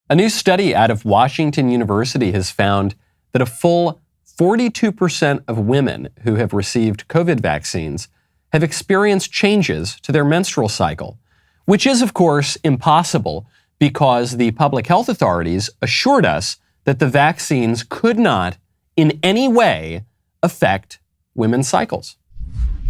A new study out of Washington University has found that a full 42% of women who have received COVID vaccines have experienced changes to their menstrual cycle, which is, of course, impossible because the public health authorities assured us that the vaccines could not in any way affect women's cycles.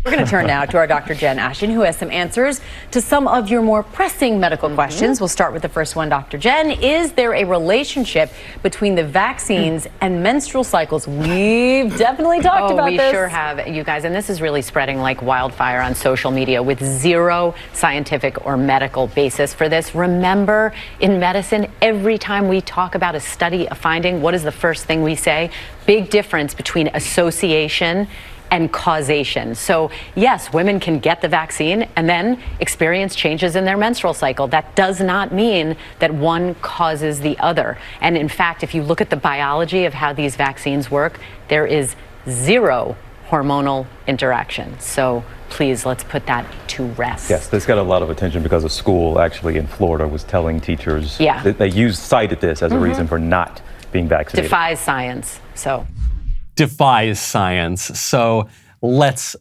We're going to turn now to our Dr. Jen Ashton, who has some answers to some of your more pressing medical questions. We'll start with the first one, Dr. Jen. Is there a relationship between the vaccines and menstrual cycles? We've definitely talked about this. We sure have, you guys. And this is really spreading like wildfire on social media with zero scientific or medical basis for this. Remember, in medicine, every time we talk about a study, a finding, what is the first thing we say? Big difference between association and causation. So yes, women can get the vaccine and then experience changes in their menstrual cycle. That does not mean that one causes the other. And in fact, if you look at the biology of how these vaccines work, there is zero hormonal interaction. So please, let's put that to rest. Yes, this got a lot of attention because a school actually in Florida was telling teachers that they cited this as a reason for not being vaccinated. Defies science. Defies science. So let's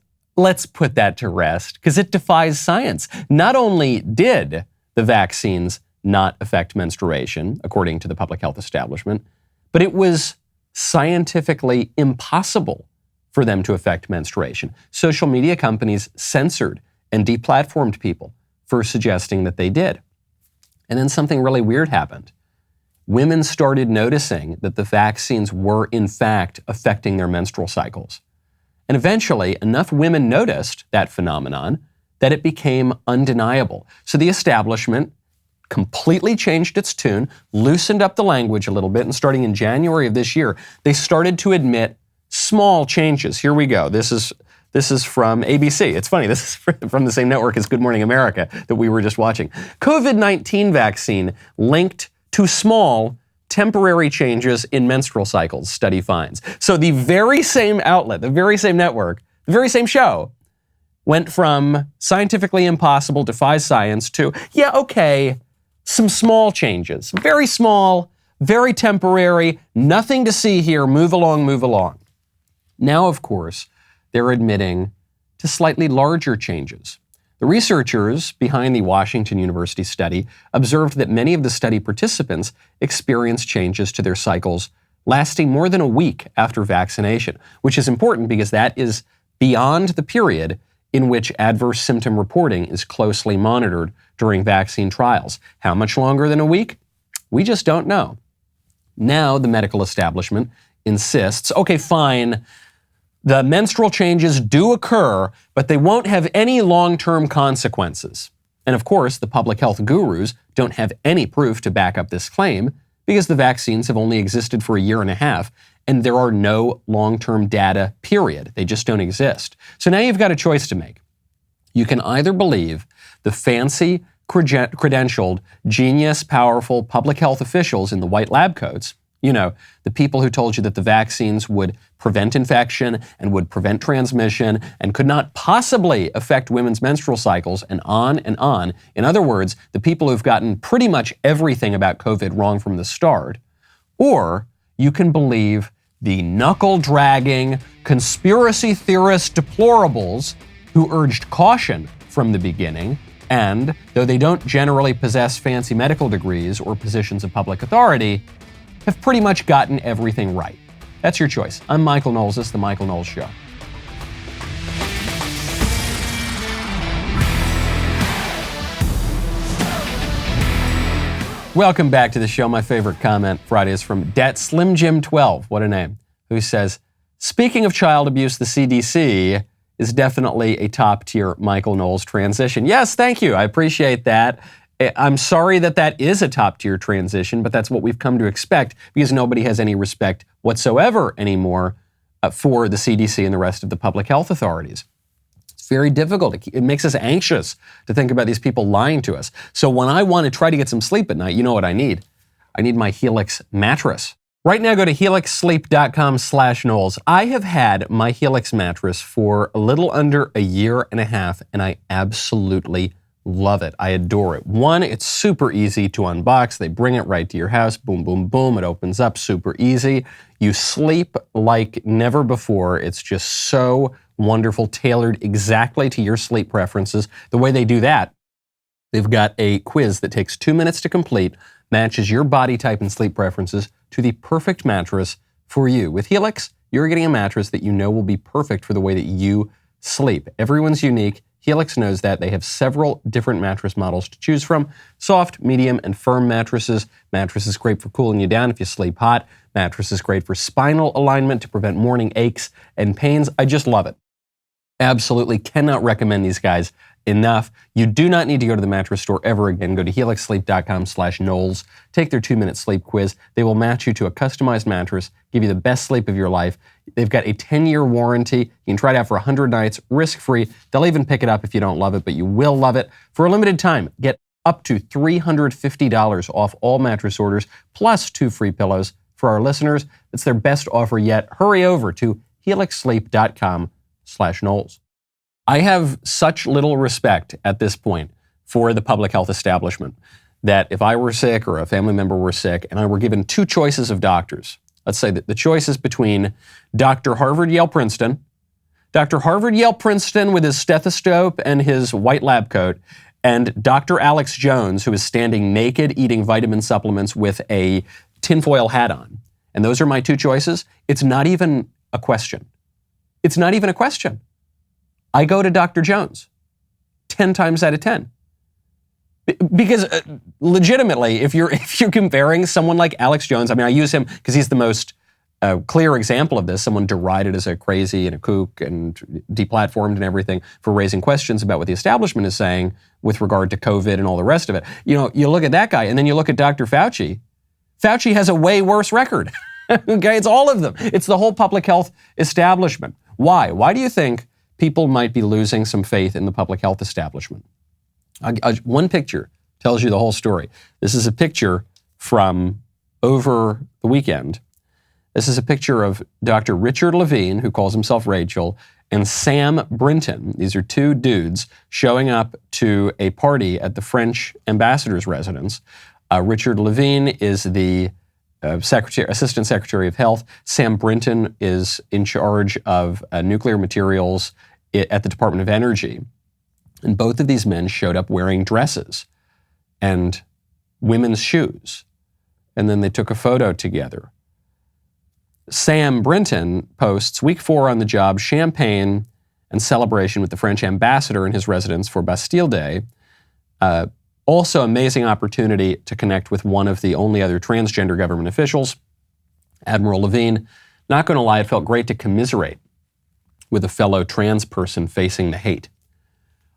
put that to rest because it defies science. Not only did the vaccines not affect menstruation, according to the public health establishment, but it was scientifically impossible for them to affect menstruation. Social media companies censored and deplatformed people for suggesting that they did. And then something really weird happened. Women started noticing that the vaccines were, in fact, affecting their menstrual cycles. And eventually, enough women noticed that phenomenon that it became undeniable. So the establishment completely changed its tune, loosened up the language a little bit, and starting in January of this year, they started to admit small changes. Here we go. This is from ABC. It's funny, this is from the same network as Good Morning America that we were just watching. COVID-19 vaccine linked to small, temporary changes in menstrual cycles, study finds. So the very same outlet, the very same network, the very same show went from scientifically impossible, defies science, to, some small changes. Very small, very temporary, nothing to see here, move along, move along. Now, of course, they're admitting to slightly larger changes. The researchers behind the Washington University study observed that many of the study participants experienced changes to their cycles lasting more than a week after vaccination, which is important because that is beyond the period in which adverse symptom reporting is closely monitored during vaccine trials. How much longer than a week? We just don't know. Now the medical establishment insists, okay, fine, the menstrual changes do occur, but they won't have any long-term consequences. And of course, the public health gurus don't have any proof to back up this claim because the vaccines have only existed for a year and a half and there are no long-term data, period. They just don't exist. So now you've got a choice to make. You can either believe the fancy, credentialed, genius, powerful public health officials in the white lab coats, the people who told you that the vaccines would prevent infection and would prevent transmission and could not possibly affect women's menstrual cycles and on and on. In other words, the people who've gotten pretty much everything about COVID wrong from the start. Or you can believe the knuckle-dragging, conspiracy theorist deplorables who urged caution from the beginning and, though they don't generally possess fancy medical degrees or positions of public authority, have pretty much gotten everything right. That's your choice. I'm Michael Knowles. This is The Michael Knowles Show. Welcome back to the show. My favorite comment Friday is from Slim Jim 12, what a name, who says, speaking of child abuse, the CDC is definitely a top-tier Michael Knowles transition. Yes, thank you. I appreciate that. I'm sorry that is a top-tier transition, but that's what we've come to expect because nobody has any respect whatsoever anymore for the CDC and the rest of the public health authorities. It's very difficult. It makes us anxious to think about these people lying to us. So when I want to try to get some sleep at night, you know what I need? I need my Helix mattress. Right now, go to helixsleep.com/Knowles. I have had my Helix mattress for a little under a year and a half, and I absolutely Love it. I adore it. One, it's super easy to unbox. They bring it right to your house. Boom, boom, boom. It opens up super easy. You sleep like never before. It's just so wonderful, tailored exactly to your sleep preferences. The way they do that, they've got a quiz that takes 2 minutes to complete, matches your body type and sleep preferences to the perfect mattress for you. With Helix, you're getting a mattress that you know will be perfect for the way that you sleep. Everyone's unique. Helix knows that. They have several different mattress models to choose from. Soft, medium, and firm mattresses. Mattress is great for cooling you down if you sleep hot. Mattress is great for spinal alignment to prevent morning aches and pains. I just love it. Absolutely cannot recommend these guys enough. You do not need to go to the mattress store ever again. Go to helixsleep.com/Knowles. Take their 2-minute sleep quiz. They will match you to a customized mattress, give you the best sleep of your life. They've got a 10-year warranty. You can try it out for 100 nights, risk-free. They'll even pick it up if you don't love it, but you will love it. For a limited time, get up to $350 off all mattress orders, plus 2 free pillows for our listeners. It's their best offer yet. Hurry over to helixsleep.com/Knowles. I have such little respect at this point for the public health establishment that if I were sick or a family member were sick and I were given 2 choices of doctors, let's say that the choice is between Dr. Harvard, Yale, Princeton, Dr. Harvard, Yale, Princeton with his stethoscope and his white lab coat, and Dr. Alex Jones, who is standing naked eating vitamin supplements with a tinfoil hat on. And those are my 2 choices. It's not even a question. It's not even a question. I go to Dr. Jones 10 times out of 10. Because legitimately, if you're comparing someone like Alex Jones, I mean, I use him because he's the most clear example of this. Someone derided as a crazy and a kook and deplatformed and everything for raising questions about what the establishment is saying with regard to COVID and all the rest of it. You know, you look at that guy and then you look at Dr. Fauci. Fauci has a way worse record. Okay, it's all of them. It's the whole public health establishment. Why? Why do you think people might be losing some faith in the public health establishment? One picture tells you the whole story. This is a picture from over the weekend. This is a picture of Dr. Richard Levine, who calls himself Rachel, and Sam Brinton. These are 2 dudes showing up to a party at the French ambassador's residence. Richard Levine is the Assistant Secretary of Health. Sam Brinton is in charge of nuclear materials at the Department of Energy. And both of these men showed up wearing dresses and women's shoes. And then they took a photo together. Sam Brinton posts, week 4 on the job, champagne and celebration with the French ambassador in his residence for Bastille Day. Also, amazing opportunity to connect with one of the only other transgender government officials, Admiral Levine. Not going to lie, it felt great to commiserate with a fellow trans person facing the hate.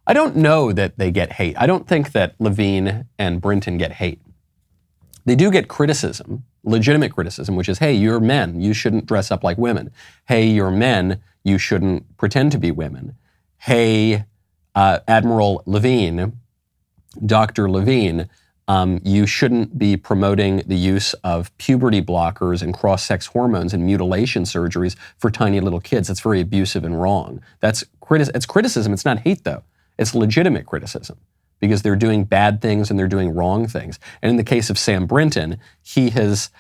I don't know that they get hate. I don't think that Levine and Brinton get hate. They do get criticism, legitimate criticism, which is, hey, you're men, you shouldn't dress up like women. Hey, you're men, you shouldn't pretend to be women. Hey, Admiral Levine, Dr. Levine, you shouldn't be promoting the use of puberty blockers and cross-sex hormones and mutilation surgeries for tiny little kids. That's very abusive and wrong. It's criticism. It's not hate, though. It's legitimate criticism because they're doing bad things and they're doing wrong things. And in the case of Sam Brinton, he has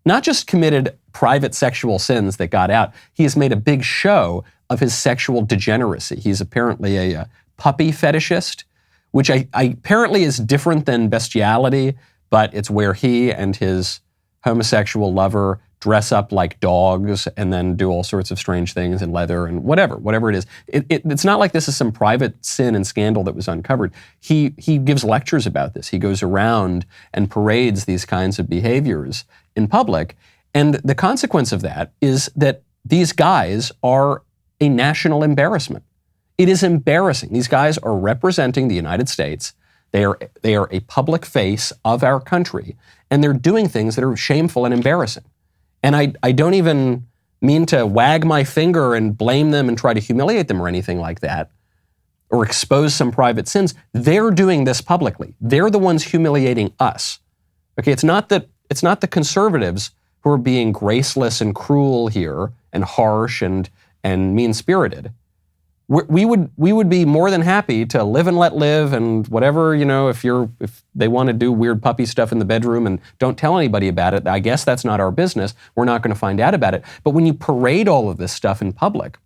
not just committed private sexual sins that got out, he has made a big show of his sexual degeneracy. He's apparently a puppy fetishist, which I apparently is different than bestiality, but it's where he and his homosexual lover dress up like dogs and then do all sorts of strange things in leather and whatever it is. It's not like this is some private sin and scandal that was uncovered. He gives lectures about this. He goes around and parades these kinds of behaviors in public. And the consequence of that is that these guys are a national embarrassment. It is embarrassing. These guys are representing the United States. They are a public face of our country, and they're doing things that are shameful and embarrassing. And I don't even mean to wag my finger and blame them and try to humiliate them or anything like that, or expose some private sins. They're doing this publicly. They're the ones humiliating us. Okay, it's not the conservatives who are being graceless and cruel here and harsh and mean-spirited. we would be more than happy to live and let live, and whatever, if they want to do weird puppy stuff in the bedroom and don't tell anybody about it, I guess that's not our business. We're not going to find out about it. But when you parade all of this stuff in public,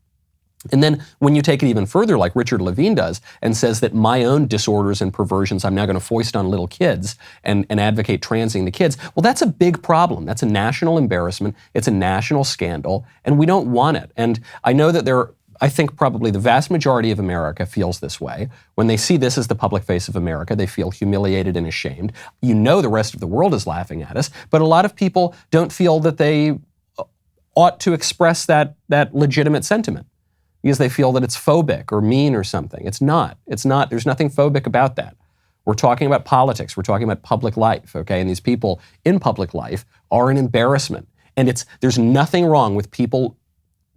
and then when you take it even further, like Richard Levine does, and says that my own disorders and perversions I'm now going to foist on little kids and advocate transing the kids, well, that's a big problem. That's a national embarrassment. It's a national scandal, and we don't want it. And I know that I think probably the vast majority of America feels this way. When they see this as the public face of America, they feel humiliated and ashamed. The rest of the world is laughing at us, but a lot of people don't feel that they ought to express that legitimate sentiment, because they feel that it's phobic or mean or something. It's not. There's nothing phobic about that. We're talking about politics. We're talking about public life, okay? And these people in public life are an embarrassment. And there's nothing wrong with people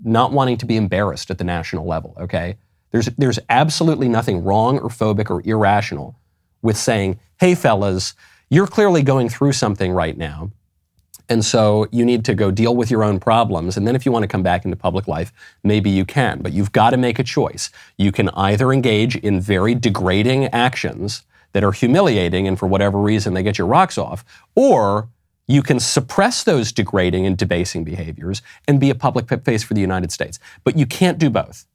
not wanting to be embarrassed at the national level, okay? There's absolutely nothing wrong or phobic or irrational with saying, hey, fellas, you're clearly going through something right now, and so you need to go deal with your own problems, and then if you want to come back into public life, maybe you can, but you've got to make a choice. You can either engage in very degrading actions that are humiliating and for whatever reason they get your rocks off, or you can suppress those degrading and debasing behaviors and be a public face for the United States. But you can't do both.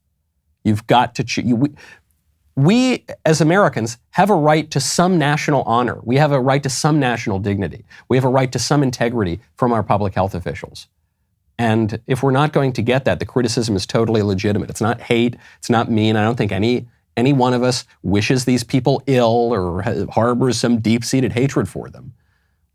You've got to choose. We, as Americans, have a right to some national honor. We have a right to some national dignity. We have a right to some integrity from our public health officials. And if we're not going to get that, the criticism is totally legitimate. It's not hate. It's not mean. I don't think any one of us wishes these people ill or harbors some deep-seated hatred for them.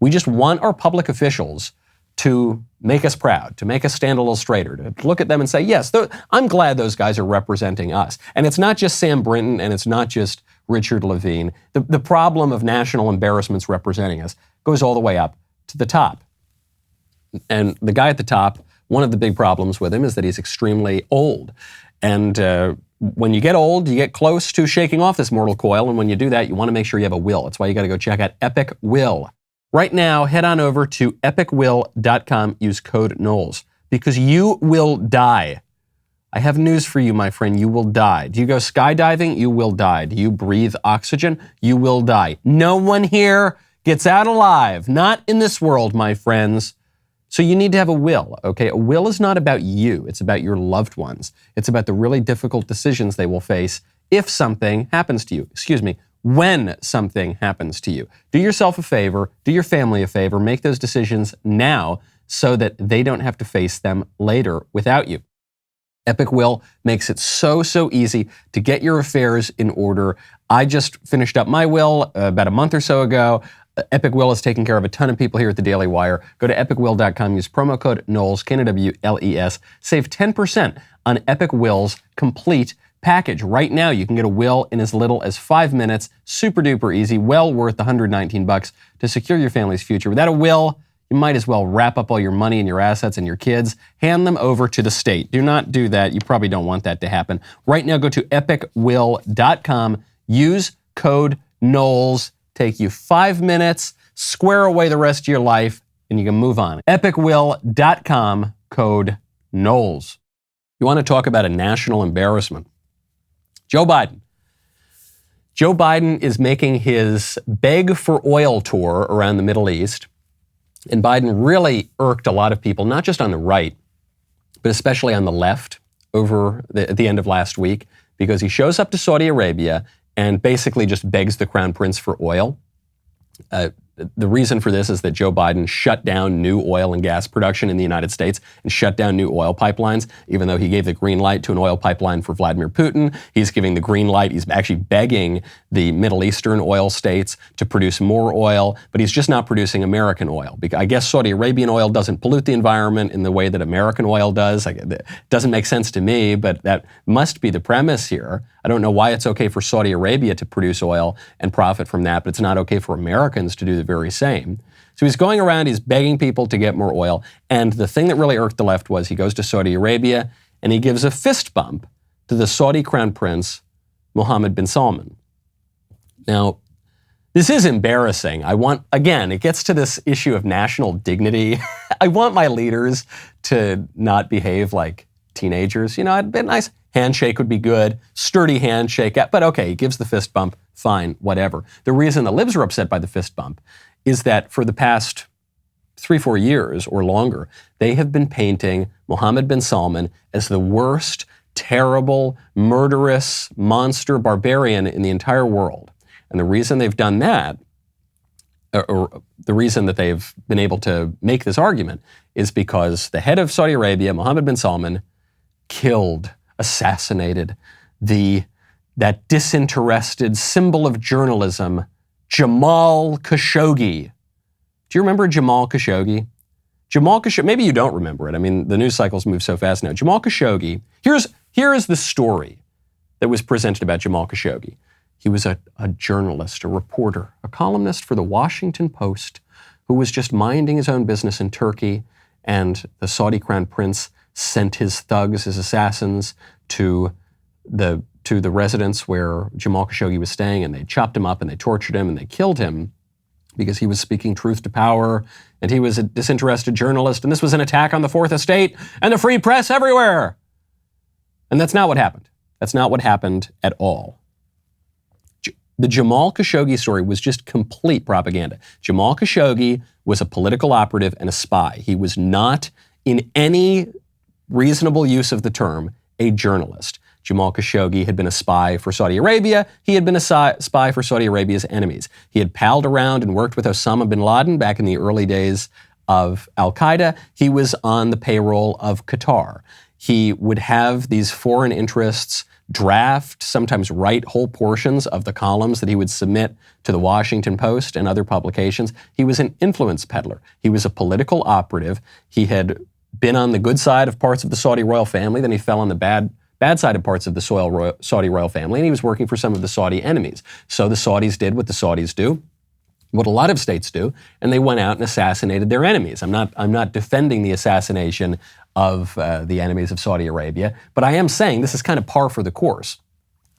We just want our public officials to make us proud, to make us stand a little straighter, to look at them and say, yes, I'm glad those guys are representing us. And it's not just Sam Brinton and it's not just Richard Levine. The problem of national embarrassments representing us goes all the way up to the top. And the guy at the top, one of the big problems with him is that he's extremely old. And when you get old, you get close to shaking off this mortal coil. And when you do that, you want to make sure you have a will. That's why you got to go check out Epic Will. Right now, head on over to epicwill.com, use code Knowles, because you will die. I have news for you, my friend. You will die. Do you go skydiving? You will die. Do you breathe oxygen? You will die. No one here gets out alive. Not in this world, my friends. So you need to have a will, okay? A will is not about you. It's about your loved ones. It's about the really difficult decisions they will face if something happens to you. When something happens to you. Do yourself a favor, do your family a favor, make those decisions now so that they don't have to face them later without you. Epic Will makes it so easy to get your affairs in order. I just finished up my will about a month or so ago. Epic Will is taking care of a ton of people here at the Daily Wire. Go to epicwill.com, use promo code Knowles, Knowles, save 10% on Epic Will's complete package. Right now, you can get a will in as little as 5 minutes. Super duper easy. Well worth the $119 to secure your family's future. Without a will, you might as well wrap up all your money and your assets and your kids. Hand them over to the state. Do not do that. You probably don't want that to happen. Right now, go to epicwill.com. Use code Knowles. Take you 5 minutes. Square away the rest of your life, and you can move on. epicwill.com, code Knowles. You want to talk about a national embarrassment? Joe Biden. Joe Biden is making his Beg for Oil tour around the Middle East. And Biden really irked a lot of people, not just on the right, but especially on the left at the end of last week, because he shows up to Saudi Arabia and basically just begs the crown prince for oil. The reason for this is that Joe Biden shut down new oil and gas production in the United States and shut down new oil pipelines, even though he gave the green light to an oil pipeline for Vladimir Putin. He's giving the green light. He's actually begging the Middle Eastern oil states to produce more oil, but he's just not producing American oil. I guess Saudi Arabian oil doesn't pollute the environment in the way that American oil does. It doesn't make sense to me, but that must be the premise here. I don't know why it's okay for Saudi Arabia to produce oil and profit from that, but it's not okay for Americans to do the very same. So he's going around, he's begging people to get more oil. And the thing that really irked the left was he goes to Saudi Arabia and he gives a fist bump to the Saudi crown prince, Mohammed bin Salman. Now, this is embarrassing. It gets to this issue of national dignity. I want my leaders to not behave like teenagers. It'd be nice. Handshake would be good, sturdy handshake, but okay, he gives the fist bump, fine, whatever. The reason the libs are upset by the fist bump is that for the past 3-4 years or longer, they have been painting Mohammed bin Salman as the worst, terrible, murderous, monster, barbarian in the entire world. And the reason they've done that, or the reason that they've been able to make this argument, is because the head of Saudi Arabia, Mohammed bin Salman, assassinated that disinterested symbol of journalism, Jamal Khashoggi. Do you remember Jamal Khashoggi? Jamal Khashoggi, maybe you don't remember it. I mean, the news cycles move so fast now. Jamal Khashoggi, here is the story that was presented about Jamal Khashoggi. He was a journalist, a reporter, a columnist for the Washington Post who was just minding his own business in Turkey, and the Saudi crown prince sent his thugs, his assassins, to the residence where Jamal Khashoggi was staying, and they chopped him up and they tortured him and they killed him because he was speaking truth to power and he was a disinterested journalist, and this was an attack on the Fourth Estate and the free press everywhere. And that's not what happened. That's not what happened at all. The Jamal Khashoggi story was just complete propaganda. Jamal Khashoggi was a political operative and a spy. He was not, in any reasonable use of the term, a journalist. Jamal Khashoggi had been a spy for Saudi Arabia. He had been a spy for Saudi Arabia's enemies. He had palled around and worked with Osama bin Laden back in the early days of Al-Qaeda. He was on the payroll of Qatar. He would have these foreign interests draft, sometimes write whole portions of the columns that he would submit to the Washington Post and other publications. He was an influence peddler. He was a political operative. He had been on the good side of parts of the Saudi royal family, then he fell on the bad side of parts of the Saudi royal family, and he was working for some of the Saudi enemies. So the Saudis did what the Saudis do, what a lot of states do, and they went out and assassinated their enemies. I'm not defending the assassination of the enemies of Saudi Arabia, but I am saying this is kind of par for the course.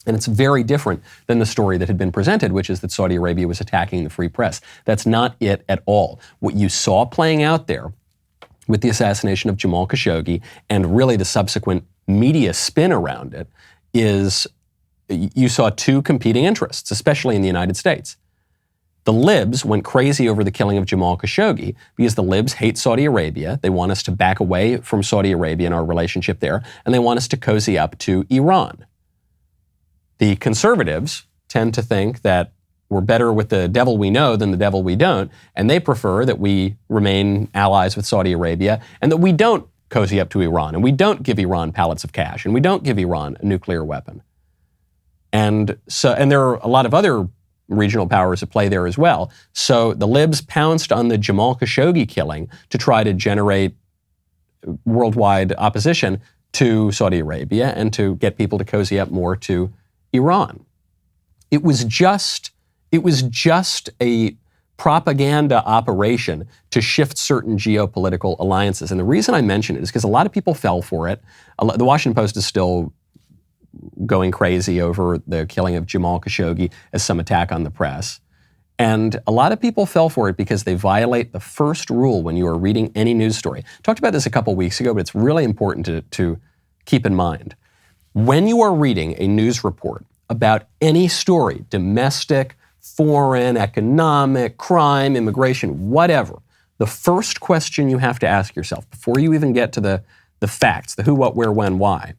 And it's very different than the story that had been presented, which is that Saudi Arabia was attacking the free press. That's not it at all. What you saw playing out there with the assassination of Jamal Khashoggi and really the subsequent media spin around it is you saw two competing interests, especially in the United States. The libs went crazy over the killing of Jamal Khashoggi because the libs hate Saudi Arabia. They want us to back away from Saudi Arabia and our relationship there, and they want us to cozy up to Iran. The conservatives tend to think that we're better with the devil we know than the devil we don't, and they prefer that we remain allies with Saudi Arabia and that we don't cozy up to Iran, and we don't give Iran pallets of cash, and we don't give Iran a nuclear weapon. And there are a lot of other regional powers at play there as well. So the libs pounced on the Jamal Khashoggi killing to try to generate worldwide opposition to Saudi Arabia and to get people to cozy up more to Iran. It was just a propaganda operation to shift certain geopolitical alliances. And the reason I mention it is because a lot of people fell for it. The Washington Post is still going crazy over the killing of Jamal Khashoggi as some attack on the press. And a lot of people fell for it because they violate the first rule when you are reading any news story. I talked about this a couple weeks ago, but it's really important to keep in mind. When you are reading a news report about any story, domestic, foreign, economic, crime, immigration, whatever, the first question you have to ask yourself before you even get to the facts, the who, what, where, when, why,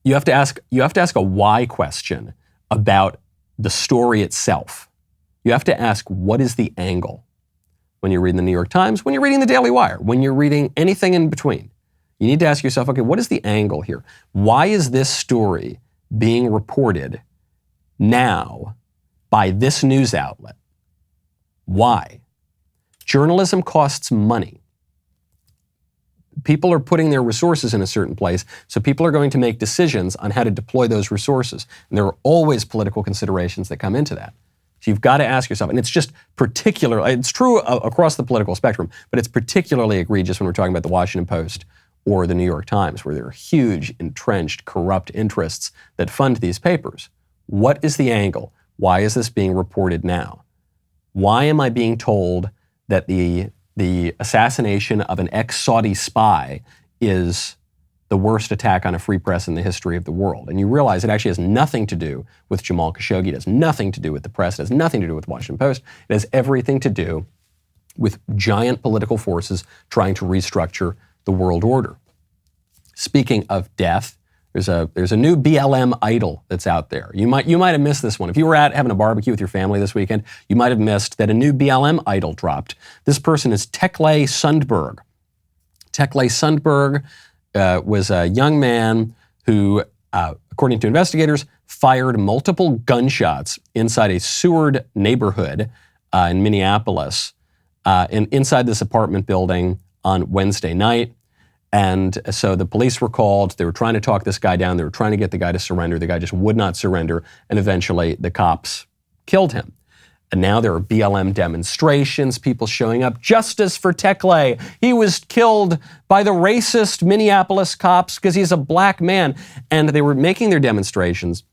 you have to ask a why question about the story itself. You have to ask, what is the angle? When you're reading the New York Times, when you're reading the DailyWire, when you're reading anything in between, you need to ask yourself, okay, what is the angle here? Why is this story being reported now by this news outlet? Why? Journalism costs money. People are putting their resources in a certain place, so people are going to make decisions on how to deploy those resources. And there are always political considerations that come into that. So you've got to ask yourself, and it's just it's true across the political spectrum, but it's particularly egregious when we're talking about the Washington Post or the New York Times, where there are huge, entrenched, corrupt interests that fund these papers. What is the angle? Why is this being reported now? Why am I being told that the assassination of an ex-Saudi spy is the worst attack on a free press in the history of the world. And you realize it actually has nothing to do with Jamal Khashoggi. It has nothing to do with the press. It has nothing to do with Washington Post. It has everything to do with giant political forces trying to restructure the world order. Speaking of death, there's a new BLM idol that's out there. You might have missed this one. If you were out having a barbecue with your family this weekend, you might have missed that a new BLM idol dropped. This person is Tekle Sundberg. Tekle Sundberg was a young man who, according to investigators, fired multiple gunshots inside a Seward neighborhood in Minneapolis, inside this apartment building on Wednesday night. And so the police were called. They were trying to talk this guy down. They were trying to get the guy to surrender. The guy just would not surrender. And eventually the cops killed him. And now there are BLM demonstrations, people showing up. Justice for Tekle. He was killed by the racist Minneapolis cops because he's a black man. And they were making their demonstrations,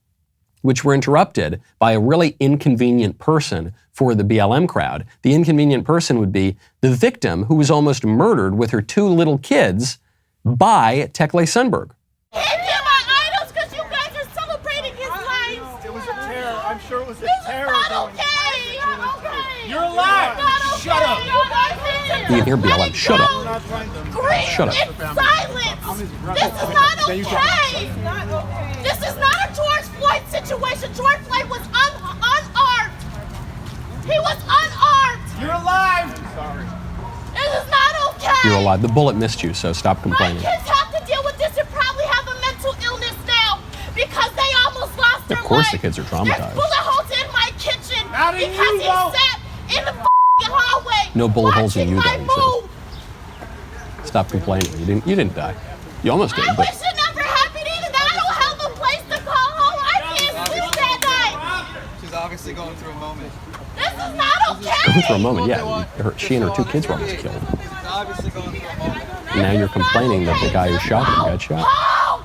which were interrupted by a really inconvenient person for the BLM crowd. The inconvenient person would be the victim who was almost murdered with her 2 little kids by Tekle Sundberg. They're my idols because you guys are celebrating his life. It was a terror. I'm sure it was a This is terror. not okay. Not okay. You're alive. Shut up. You can hear BLM. Shut up. Grief Shut up. in silence. This is not okay. This is not a George Floyd situation. George Floyd was unarmed. He was unarmed. You're alive. Sorry. This is not okay. You're alive. The bullet missed you, so stop My complaining. kids have to deal with this and probably have a mental illness now because they almost lost their life. Of course the kids are There's traumatized. bullet holes in my kitchen How do you because he know? sat in the hallway. No bullet holes in you, watching though, my move. Stop complaining. You didn't die. You almost did, I but wish it never happened either. I don't have a place to call home. I can't sleep that night. She's obviously going through a moment. This is not okay. going through a moment, yeah. She and her 2 kids were almost killed. She's obviously going through a moment. And now you're complaining that the guy who shot him got shot. Home!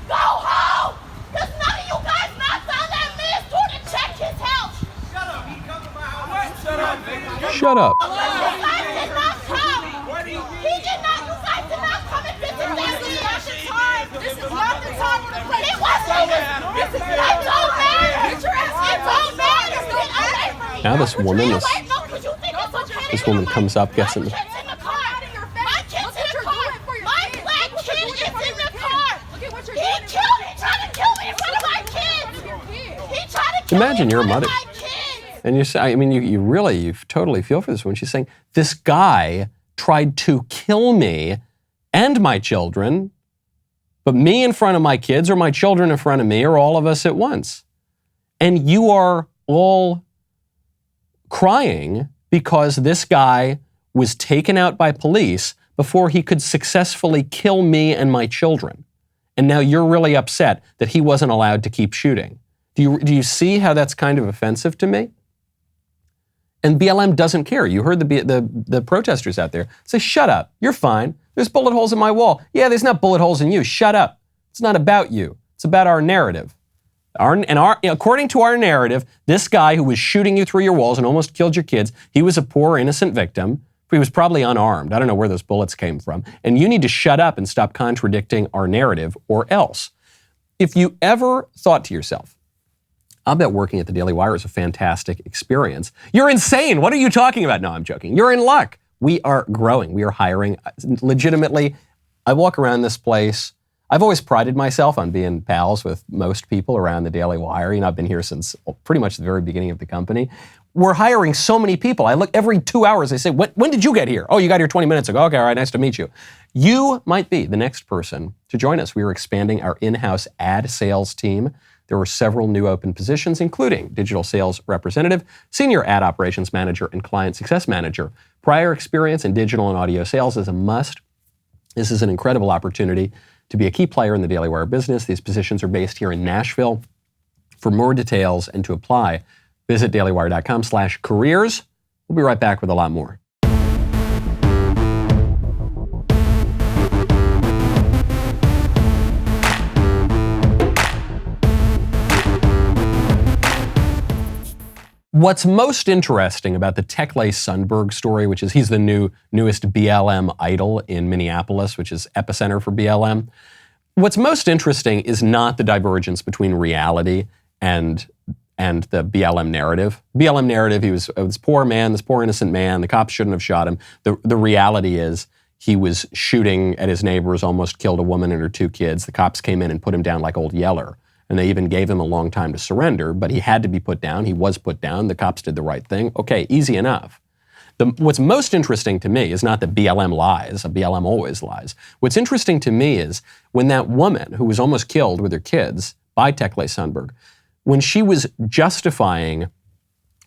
Go home! Because none of you guys knocked on that man's door to check his health. Shut up. He come to my house. Shut up. Shut up. You guys did not come. He did not. You guys did not come and visit them. This is not the time. This is not the time or the place. It wasn't. It don't matter. It don't matter. Get away from me. Now this woman is. Wait, no, 'cause you think it's okay. This woman comes up, gets in. My kid's in the car. My kid's in the car. My black kid is in the car. He tried to kill me in front of my kids. He tried to kill Imagine me in you're a front mother. of my kids. And you say, I mean, you totally feel for this woman. She's saying, this guy tried to kill me and my children, but me in front of my kids or my children in front of me or all of us at once. And you are all crying because this guy was taken out by police before he could successfully kill me and my children. And now you're really upset that he wasn't allowed to keep shooting. Do you see how that's kind of offensive to me? And BLM doesn't care. You heard the protesters out there say, shut up, you're fine. There's bullet holes in my wall. Yeah, there's not bullet holes in you. Shut up. It's not about you. It's about our narrative. According to our narrative, this guy who was shooting you through your walls and almost killed your kids, he was a poor, innocent victim. He was probably unarmed. I don't know where those bullets came from. And you need to shut up and stop contradicting our narrative or else. If you ever thought to yourself, I'll bet working at the Daily Wire is a fantastic experience. You're insane. What are you talking about? No, I'm joking. You're in luck. We are growing. We are hiring. Legitimately, I walk around this place. I've always prided myself on being pals with most people around the Daily Wire. You know, I've been here since pretty much the very beginning of the company. We're hiring so many people. I look every 2 hours. I say, when did you get here? Oh, you got here 20 minutes ago. Okay, all right, nice to meet you. You might be the next person to join us. We are expanding our in-house ad sales team. There were several new open positions, including digital sales representative, senior ad operations manager, and client success manager. Prior experience in digital and audio sales is a must. This is an incredible opportunity to be a key player in the Daily Wire business. These positions are based here in Nashville. For more details and to apply, visit dailywire.com/careers. We'll be right back with a lot more. What's most interesting about the Tekle Sundberg story, which is he's the newest BLM idol in Minneapolis, which is epicenter for BLM. what's most interesting is not the divergence between reality and the BLM narrative. BLM narrative, he was this poor man, this poor innocent man, the cops shouldn't have shot him. The reality is he was shooting at his neighbors, almost killed a woman and her 2 kids. The cops came in and put him down like Old Yeller. And they even gave him a long time to surrender, but he had to be put down. He was put down. The cops did the right thing. Okay, easy enough. What's most interesting to me is not that BLM lies. BLM always lies. What's interesting to me is when that woman who was almost killed with her kids by Tekle Sundberg, when she was justifying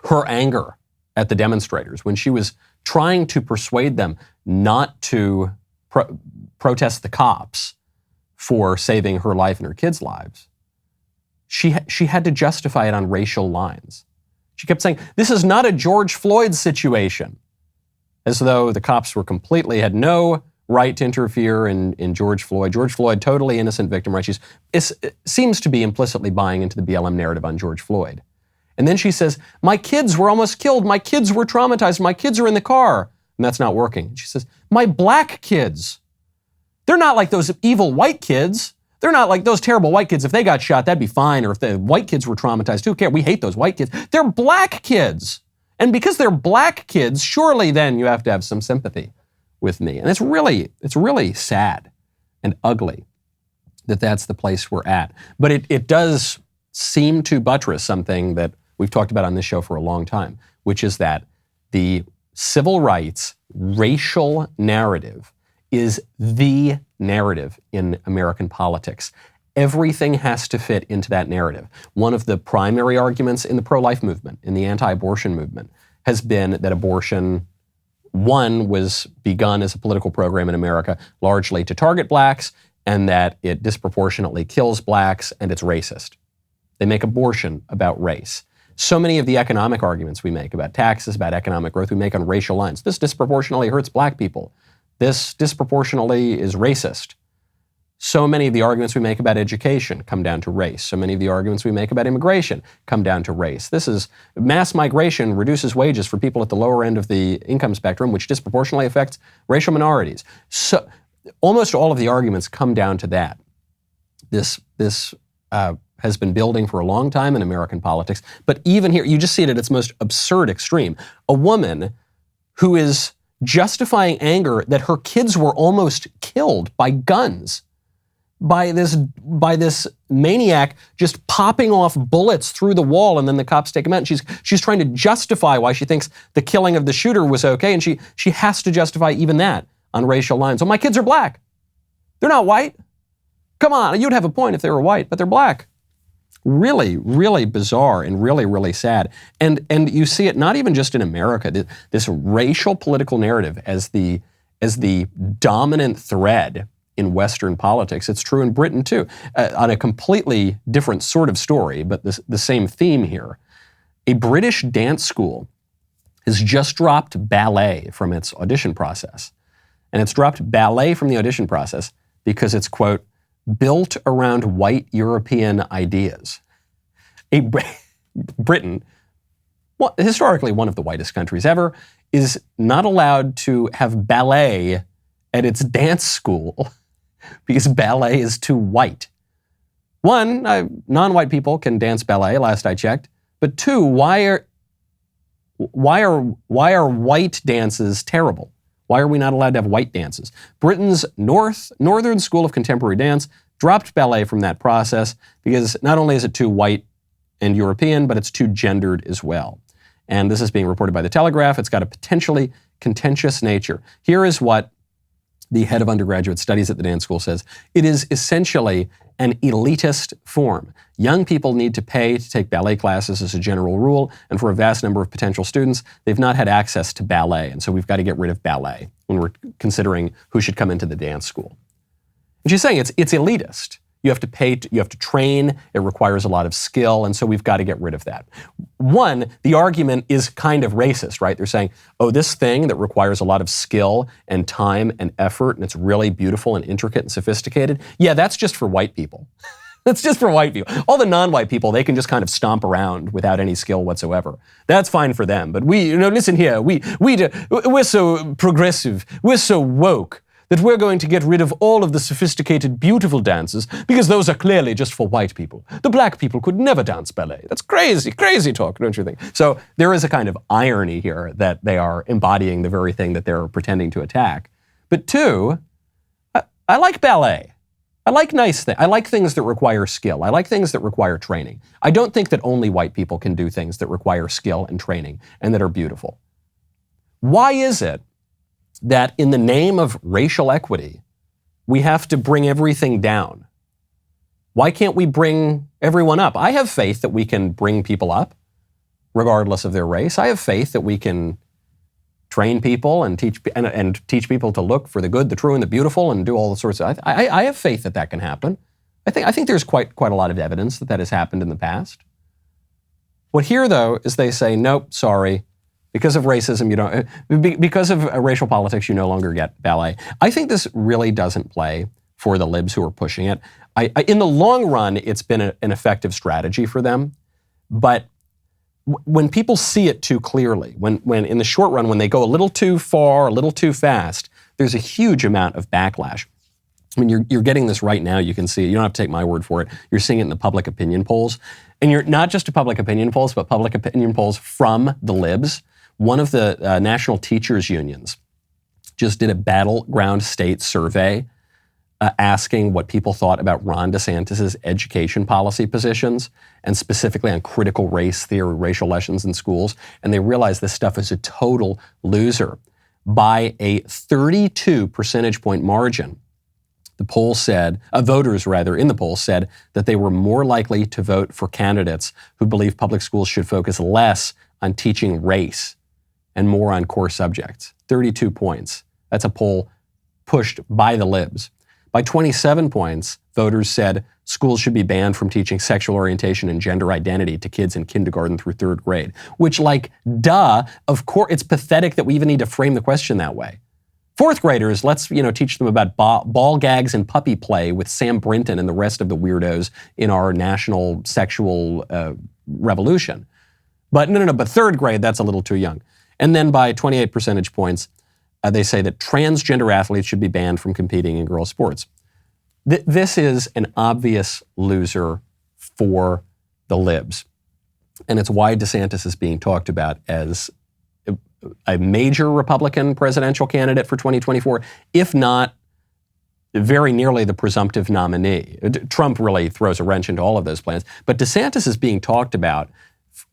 her anger at the demonstrators, when she was trying to persuade them not to protest the cops for saving her life and her kids' lives, she had to justify it on racial lines. She kept saying, this is not a George Floyd situation, as though the cops had no right to interfere in George Floyd. George Floyd, totally innocent victim, right? She seems to be implicitly buying into the BLM narrative on George Floyd. And then she says, my kids were almost killed. My kids were traumatized. My kids are in the car. And that's not working. She says, my black kids, they're not like those evil white kids. They're not like those terrible white kids. If they got shot, that'd be fine. Or if the white kids were traumatized, who cares? We hate those white kids. They're black kids. And because they're black kids, surely then you have to have some sympathy with me. And it's really sad and ugly that that's the place we're at. But it does seem to buttress something that we've talked about on this show for a long time, which is that the civil rights racial narrative is the narrative in American politics. Everything has to fit into that narrative. One of the primary arguments in the pro-life movement, in the anti-abortion movement, has been that abortion, one, was begun as a political program in America largely to target blacks, and that it disproportionately kills blacks, and it's racist. They make abortion about race. So many of the economic arguments we make about taxes, about economic growth, we make on racial lines. This disproportionately hurts black people. This disproportionately is racist. So many of the arguments we make about education come down to race. So many of the arguments we make about immigration come down to race. This is mass migration reduces wages for people at the lower end of the income spectrum, which disproportionately affects racial minorities. So almost all of the arguments come down to that. This has been building for a long time in American politics. But even here, you just see it at its most absurd extreme. A woman who is justifying anger that her kids were almost killed by guns, by this maniac just popping off bullets through the wall, and then the cops take him out. And she's trying to justify why she thinks the killing of the shooter was okay, and she has to justify even that on racial lines. Well, my kids are black. They're not white. Come on, you'd have a point if they were white, but they're black. Really, really bizarre and really, really sad. And you see it not even just in America. This racial political narrative as the dominant thread in Western politics. It's true in Britain too, on a completely different sort of story, but the same theme here. A British dance school has just dropped ballet from its audition process. And it's dropped ballet from the audition process because it's, quote, built around white European ideas. Britain, historically one of the whitest countries ever, is not allowed to have ballet at its dance school because ballet is too white. One, non-white people can dance ballet, last I checked. But two, why are white dances terrible? Why are we not allowed to have white dances? Britain's Northern School of Contemporary Dance dropped ballet from that process because not only is it too white and European, but it's too gendered as well. And this is being reported by The Telegraph. It's got a potentially contentious nature. Here is what the head of undergraduate studies at the dance school says. It is essentially an elitist form. Young people need to pay to take ballet classes as a general rule, and for a vast number of potential students, they've not had access to ballet, and so we've got to get rid of ballet when we're considering who should come into the dance school. And she's saying it's elitist. You have to pay, you have to train, it requires a lot of skill, and so we've got to get rid of that. One, the argument is kind of racist, right? They're saying, oh, this thing that requires a lot of skill and time and effort, and it's really beautiful and intricate and sophisticated, yeah, that's just for white people. That's just for white people. All the non-white people, they can just kind of stomp around without any skill whatsoever. That's fine for them. But we, listen here, we're so progressive, we're so woke, that we're going to get rid of all of the sophisticated, beautiful dances because those are clearly just for white people. The black people could never dance ballet. That's crazy, crazy talk, don't you think? So there is a kind of irony here that they are embodying the very thing that they're pretending to attack. But two, I like ballet. I like nice things. I like things that require skill. I like things that require training. I don't think that only white people can do things that require skill and training and that are beautiful. Why is it that in the name of racial equity, we have to bring everything down? Why can't we bring everyone up? I have faith that we can bring people up, regardless of their race. I have faith that we can train people and teach people to look for the good, the true, and the beautiful, and do all the sorts of. I have faith that that can happen. I think there's quite a lot of evidence that has happened in the past. What here, though, is they say, nope, sorry. Because of racism, you don't. Because of racial politics, you no longer get ballet. I think this really doesn't play for the libs who are pushing it. In the long run, it's been an effective strategy for them. But when people see it too clearly, when in the short run, when they go a little too far, a little too fast, there's a huge amount of backlash. I mean, you're getting this right now. You can see it. You don't have to take my word for it. You're seeing it in the public opinion polls. And you're not just to public opinion polls, but public opinion polls from the libs. One of the national teachers unions just did a battleground state survey asking what people thought about Ron DeSantis' education policy positions, and specifically on critical race theory, racial lessons in schools. And they realized this stuff is a total loser. By a 32 percentage point margin, the poll said, voters rather in the poll said that they were more likely to vote for candidates who believe public schools should focus less on teaching race and more on core subjects. 32 points. That's a poll pushed by the libs. By 27 points, voters said schools should be banned from teaching sexual orientation and gender identity to kids in kindergarten through third grade. Which, duh, of course, it's pathetic that we even need to frame the question that way. Fourth graders, let's teach them about ball gags and puppy play with Sam Brinton and the rest of the weirdos in our national sexual revolution. But but third grade, that's a little too young. And then by 28 percentage points, they say that transgender athletes should be banned from competing in girls' sports. This is an obvious loser for the libs. And it's why DeSantis is being talked about as a major Republican presidential candidate for 2024, if not very nearly the presumptive nominee. Trump really throws a wrench into all of those plans. But DeSantis is being talked about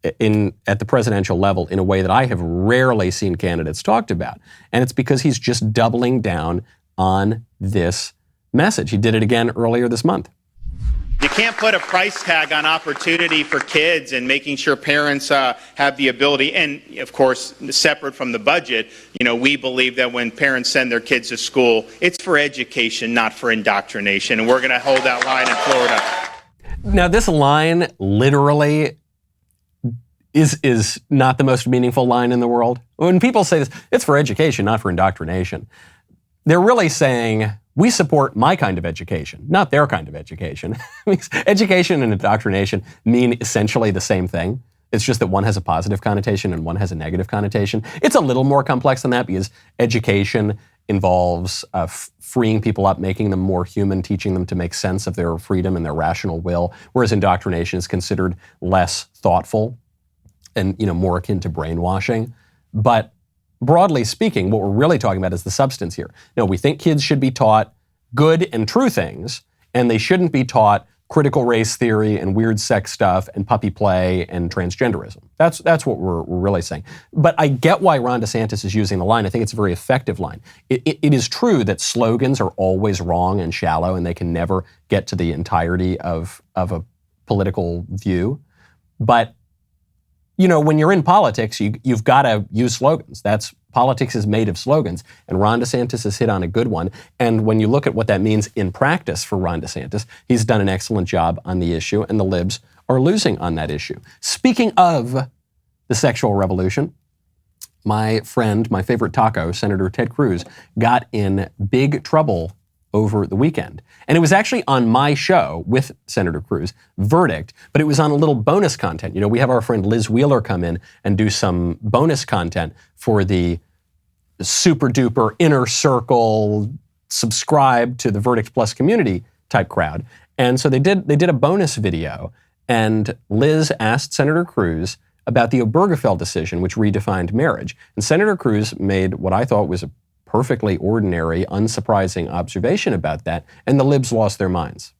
at the presidential level in a way that I have rarely seen candidates talked about. And it's because he's just doubling down on this message. He did it again earlier this month. You can't put a price tag on opportunity for kids and making sure parents have the ability. And of course, separate from the budget, we believe that when parents send their kids to school, it's for education, not for indoctrination. And we're going to hold that line in Florida. Now, this line literally is not the most meaningful line in the world. When people say this, it's for education, not for indoctrination. They're really saying, we support my kind of education, not their kind of education. Education and indoctrination mean essentially the same thing. It's just that one has a positive connotation and one has a negative connotation. It's a little more complex than that because education involves freeing people up, making them more human, teaching them to make sense of their freedom and their rational will, whereas indoctrination is considered less thoughtful and more akin to brainwashing. But broadly speaking, what we're really talking about is the substance here. No, we think kids should be taught good and true things, and they shouldn't be taught critical race theory and weird sex stuff and puppy play and transgenderism. That's what we're really saying. But I get why Ron DeSantis is using the line. I think it's a very effective line. It is true that slogans are always wrong and shallow, and they can never get to the entirety of a political view. But when you're in politics, you've got to use slogans. Politics is made of slogans. And Ron DeSantis has hit on a good one. And when you look at what that means in practice for Ron DeSantis, he's done an excellent job on the issue, and the libs are losing on that issue. Speaking of the sexual revolution, my friend, my favorite taco, Senator Ted Cruz, got in big trouble over the weekend. And it was actually on my show with Senator Cruz, Verdict, but it was on a little bonus content. We have our friend Liz Wheeler come in and do some bonus content for the super duper inner circle subscribe to the Verdict Plus community type crowd. And so they did a bonus video, and Liz asked Senator Cruz about the Obergefell decision, which redefined marriage. And Senator Cruz made what I thought was a perfectly ordinary, unsurprising observation about that, and the libs lost their minds.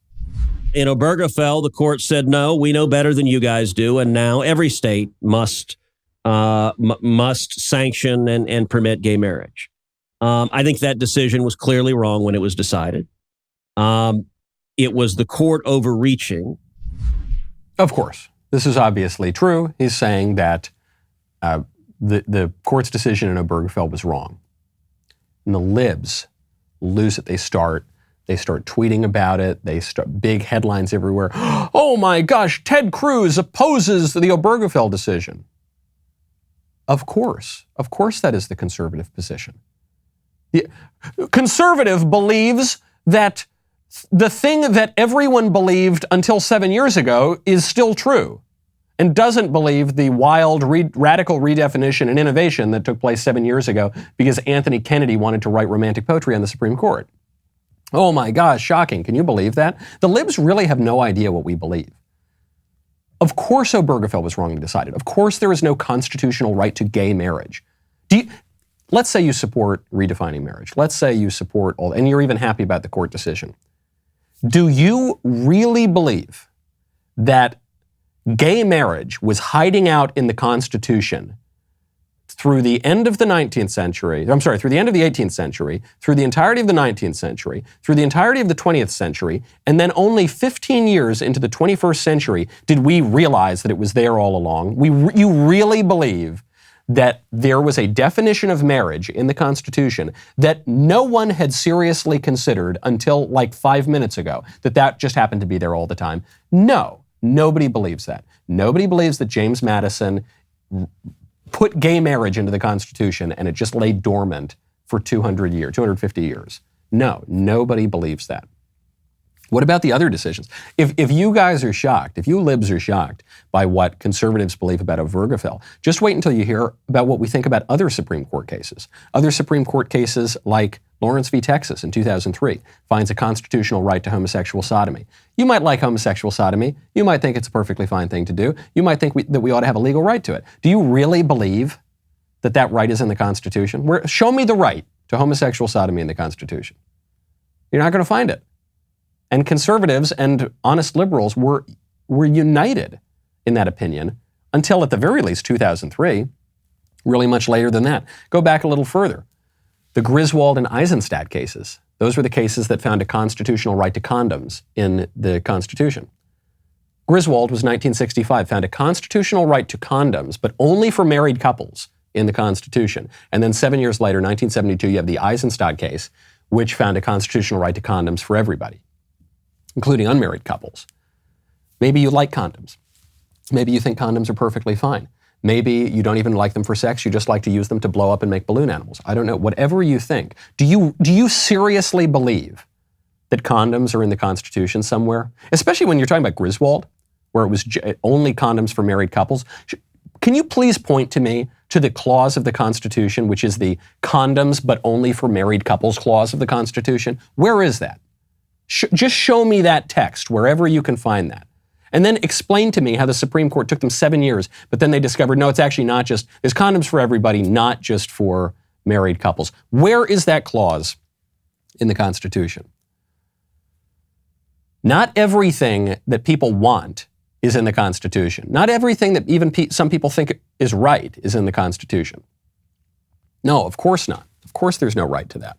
In Obergefell, the court said, no, we know better than you guys do, and now every state must sanction and permit gay marriage. I think that decision was clearly wrong when it was decided. It was the court overreaching. Of course. This is obviously true. He's saying that the court's decision in Obergefell was wrong. And the libs lose it. They start tweeting about it. They start big headlines everywhere. Oh my gosh, Ted Cruz opposes the Obergefell decision. Of course that is the conservative position. The conservative believes that the thing that everyone believed until 7 years ago is still true, and doesn't believe the wild, radical redefinition and innovation that took place 7 years ago because Anthony Kennedy wanted to write romantic poetry on the Supreme Court. Oh my gosh, shocking. Can you believe that? The libs really have no idea what we believe. Of course Obergefell was wrongly decided. Of course there is no constitutional right to gay marriage. Let's say you support redefining marriage. Let's say you support all, and you're even happy about the court decision. Do you really believe that gay marriage was hiding out in the Constitution through the end of the 19th century, through the end of the 18th century, through the entirety of the 19th century, through the entirety of the 20th century, and then only 15 years into the 21st century did we realize that it was there all along? You really believe that there was a definition of marriage in the Constitution that no one had seriously considered until like 5 minutes ago, that just happened to be there all the time? No, nobody believes that. Nobody believes that James Madison put gay marriage into the Constitution and it just lay dormant for 250 years. No, nobody believes that. What about the other decisions? If you guys are shocked, if you libs are shocked by what conservatives believe about Obergefell, just wait until you hear about what we think about other Supreme Court cases. Other Supreme Court cases like Lawrence v. Texas in 2003 finds a constitutional right to homosexual sodomy. You might like homosexual sodomy. You might think it's a perfectly fine thing to do. You might think that we ought to have a legal right to it. Do you really believe that right is in the Constitution? Show me the right to homosexual sodomy in the Constitution. You're not going to find it. And conservatives and honest liberals were united in that opinion until at the very least 2003, really much later than that. Go back a little further. The Griswold and Eisenstadt cases, those were the cases that found a constitutional right to condoms in the Constitution. Griswold was 1965, found a constitutional right to condoms, but only for married couples in the Constitution. And then 7 years later, 1972, you have the Eisenstadt case, which found a constitutional right to condoms for everybody, including unmarried couples. Maybe you like condoms. Maybe you think condoms are perfectly fine. Maybe you don't even like them for sex. You just like to use them to blow up and make balloon animals. I don't know. Whatever you think. Do you seriously believe that condoms are in the Constitution somewhere? Especially when you're talking about Griswold, where it was only condoms for married couples. Can you please point to me to the clause of the Constitution, which is the condoms but only for married couples clause of the Constitution? Where is that? Just show me that text wherever you can find that. And then explain to me how the Supreme Court took them 7 years, but then they discovered, no, it's actually not just, there's condoms for everybody, not just for married couples. Where is that clause in the Constitution? Not everything that people want is in the Constitution. Not everything that even some people think is right is in the Constitution. No, of course not. Of course there's no right to that.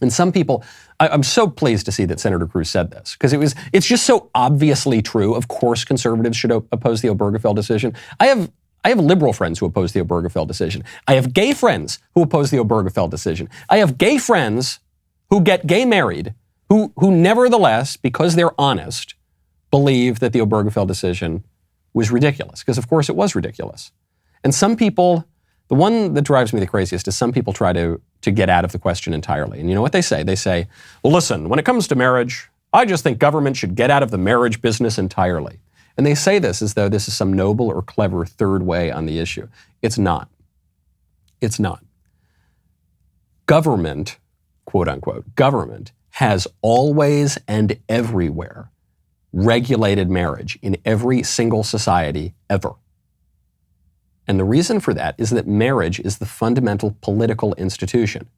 And some people, I'm so pleased to see that Senator Cruz said this, because it's just so obviously true. Of course, conservatives should oppose the Obergefell decision. I have liberal friends who oppose the Obergefell decision. I have gay friends who oppose the Obergefell decision. I have gay friends who get gay married, who nevertheless, because they're honest, believe that the Obergefell decision was ridiculous, because of course it was ridiculous. And some people, the one that drives me the craziest is some people try to get out of the question entirely. And you know what they say? They say, well, listen, when it comes to marriage, I just think government should get out of the marriage business entirely. And they say this as though this is some noble or clever third way on the issue. It's not. It's not. Government, quote unquote, government has always and everywhere regulated marriage in every single society ever. And the reason for that is that marriage is the fundamental political institution.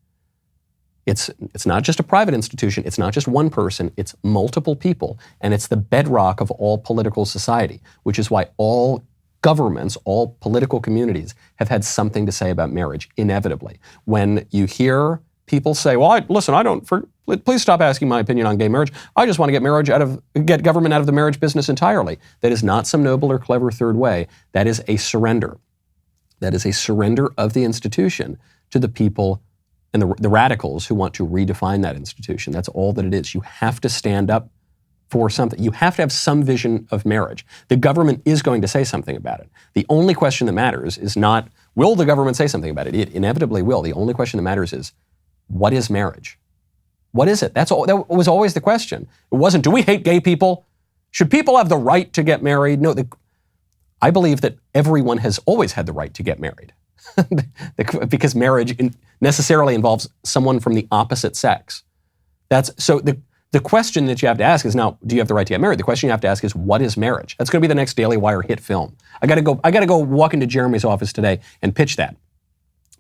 It's not just a private institution, it's not just one person, it's multiple people, and it's the bedrock of all political society, which is why all governments, all political communities have had something to say about marriage, inevitably. When you hear people say, well, please stop asking my opinion on gay marriage. I just want to get government out of the marriage business entirely. That is not some noble or clever third way. That is a surrender. That is a surrender of the institution to the people and the radicals who want to redefine that institution. That's all that it is. You have to stand up for something. You have to have some vision of marriage. The government is going to say something about it. The only question that matters is not, will the government say something about it? It inevitably will. The only question that matters is, what is marriage? What is it? That was always the question. It wasn't, do we hate gay people? Should people have the right to get married? No, I believe that everyone has always had the right to get married. Because marriage necessarily involves someone from the opposite sex. The question that you have to ask is now, do you have the right to get married? The question you have to ask is, what is marriage? That's going to be the next DailyWire hit film. I got to go walk into Jeremy's office today and pitch that,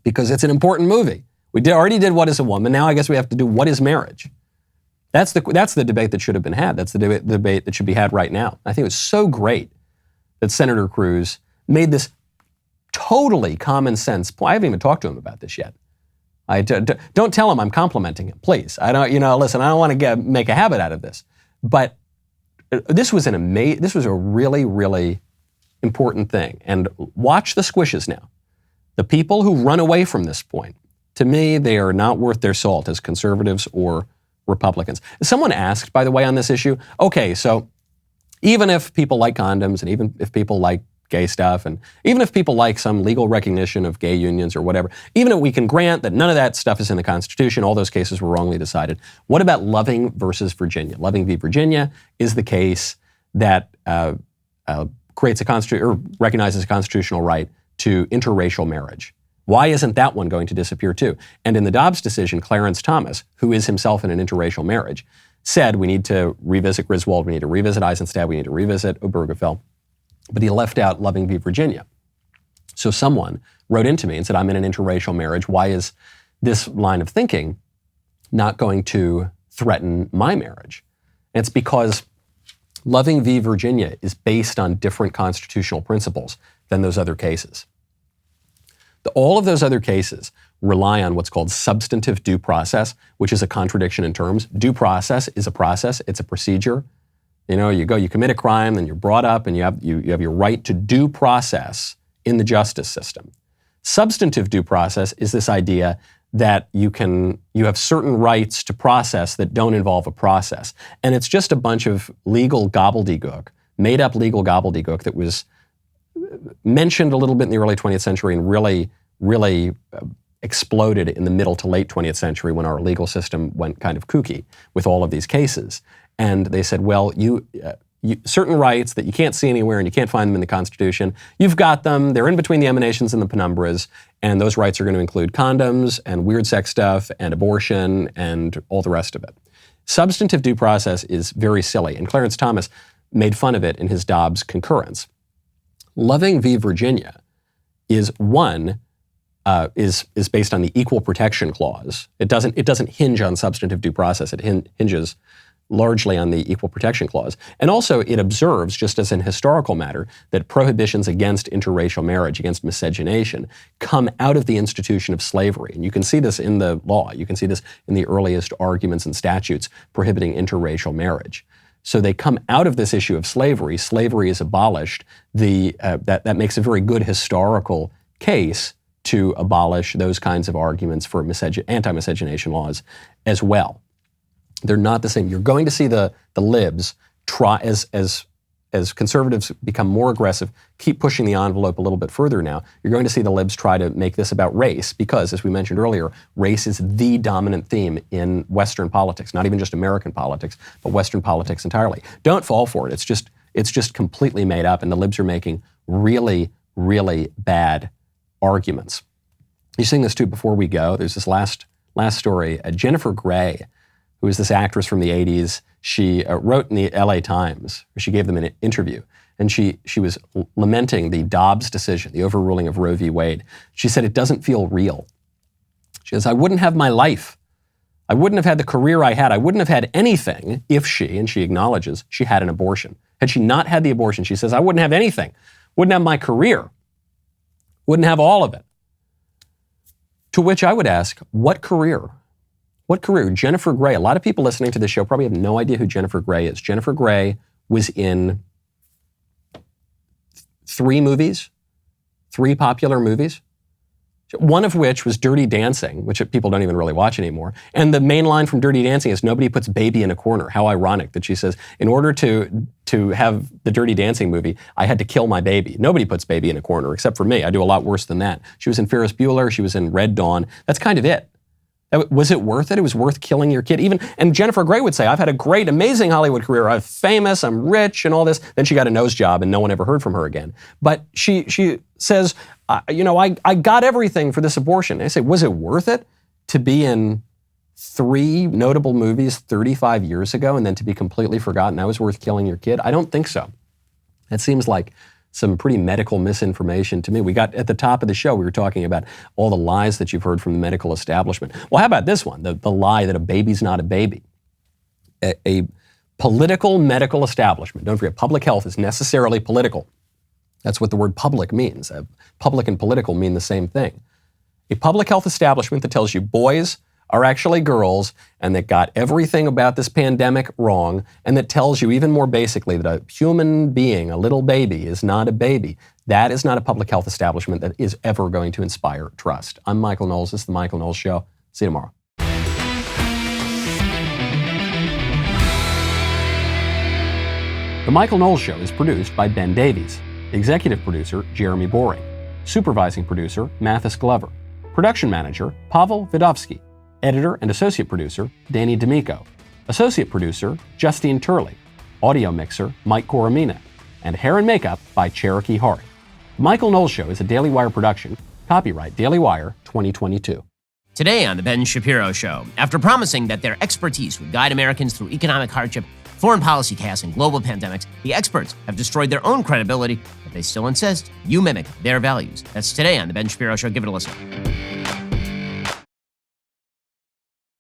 because it's an important movie. We already did What is a Woman. Now I guess we have to do What is Marriage? That's the debate that should have been had. That's the debate that should be had right now. I think it was so great that Senator Cruz made this totally common sense point. I haven't even talked to him about this yet. Don't tell him I'm complimenting him, please. Listen, I don't want to make a habit out of this. But this was a really, really important thing. And watch the squishes now. The people who run away from this point, to me, they are not worth their salt as conservatives or Republicans. Someone asked, by the way, on this issue, okay, so even if people like condoms and even if people like gay stuff, and even if people like some legal recognition of gay unions or whatever, even if we can grant that none of that stuff is in the Constitution, all those cases were wrongly decided, what about Loving versus Virginia? Loving v. Virginia is the case that recognizes a constitutional right to interracial marriage. Why isn't that one going to disappear too? And in the Dobbs decision, Clarence Thomas, who is himself in an interracial marriage, said we need to revisit Griswold, we need to revisit Eisenstadt, we need to revisit Obergefell. But he left out Loving v. Virginia. So someone wrote into me and said, I'm in an interracial marriage. Why is this line of thinking not going to threaten my marriage? And it's because Loving v. Virginia is based on different constitutional principles than those other cases. All of those other cases rely on what's called substantive due process, which is a contradiction in terms. Due process is a process, it's a procedure. You commit a crime, then you're brought up, and you have your right to due process in the justice system. Substantive due process is this idea that you have certain rights to process that don't involve a process. And it's just a bunch of legal gobbledygook, made up legal gobbledygook that was mentioned a little bit in the early 20th century and really, really exploded in the middle to late 20th century when our legal system went kind of kooky with all of these cases. And they said, well, certain rights that you can't see anywhere and you can't find them in the Constitution, you've got them, they're in between the emanations and the penumbras, and those rights are going to include condoms and weird sex stuff and abortion and all the rest of it. Substantive due process is very silly, and Clarence Thomas made fun of it in his Dobbs concurrence. Loving v. Virginia is based on the Equal Protection Clause. It doesn't hinge on substantive due process. It hinges largely on the Equal Protection Clause. And also it observes, just as an historical matter, that prohibitions against interracial marriage, against miscegenation, come out of the institution of slavery. And you can see this in the law. You can see this in the earliest arguments and statutes prohibiting interracial marriage. So they come out of this issue of slavery. Slavery is abolished. That makes a very good historical case to abolish those kinds of arguments for anti-miscegenation laws as well. They're not the same. You're going to see the libs try, as conservatives become more aggressive, keep pushing the envelope a little bit further now. You're going to see the libs try to make this about race because, as we mentioned earlier, race is the dominant theme in Western politics, not even just American politics, but Western politics entirely. Don't fall for it. It's just completely made up, and the libs are making really, really bad arguments. You're seeing this too before we go. There's this last Last story, Jennifer Grey, who is this actress from the 80s, she wrote in the LA Times, or she gave them an interview, and she was lamenting the Dobbs decision, the overruling of Roe v. Wade. She said, it doesn't feel real. She says, I wouldn't have my life. I wouldn't have had the career I had. I wouldn't have had anything if she, and she acknowledges, she had an abortion. Had she not had the abortion, she says, I wouldn't have anything. Wouldn't have my career. Wouldn't have all of it. To which I would ask, what career? What career? Jennifer Grey. A lot of people listening to this show probably have no idea who Jennifer Grey is. Jennifer Grey was in 3 movies, 3 popular movies, one of which was Dirty Dancing, which people don't even really watch anymore. And the main line from Dirty Dancing is, nobody puts baby in a corner. How ironic that she says, in order to have the Dirty Dancing movie, I had to kill my baby. Nobody puts baby in a corner, except for me. I do a lot worse than that. She was in Ferris Bueller. She was in Red Dawn. That's kind of it. Was it worth it? It was worth killing your kid. And Jennifer Grey would say, I've had a great, amazing Hollywood career. I'm famous, I'm rich, and all this. Then she got a nose job, and no one ever heard from her again. But she says, I got everything for this abortion. And I say, was it worth it to be in 3 notable movies 35 years ago and then to be completely forgotten? That was worth killing your kid? I don't think so. That seems like some pretty medical misinformation to me. We got at the top of the show, we were talking about all the lies that you've heard from the medical establishment. Well, how about this one? The lie that a baby's not a baby. A political medical establishment. Don't forget, public health is necessarily political. That's what the word public means. Public and political mean the same thing. A public health establishment that tells you boys are actually girls and that got everything about this pandemic wrong, and that tells you even more basically that a human being, a little baby, is not a baby. That is not a public health establishment that is ever going to inspire trust. I'm Michael Knowles. This is The Michael Knowles Show. See you tomorrow. The Michael Knowles Show is produced by Ben Davies. Executive producer, Jeremy Boring. Supervising producer, Mathis Glover. Production manager, Pavel Vidovsky. Editor and associate producer, Danny D'Amico. Associate producer, Justine Turley. Audio mixer, Mike Coromina. And hair and makeup by Cherokee Hart. The Michael Knowles Show is a Daily Wire production. Copyright Daily Wire 2022. Today on The Ben Shapiro Show, after promising that their expertise would guide Americans through economic hardship, foreign policy chaos, and global pandemics, the experts have destroyed their own credibility, but they still insist you mimic their values. That's today on The Ben Shapiro Show. Give it a listen.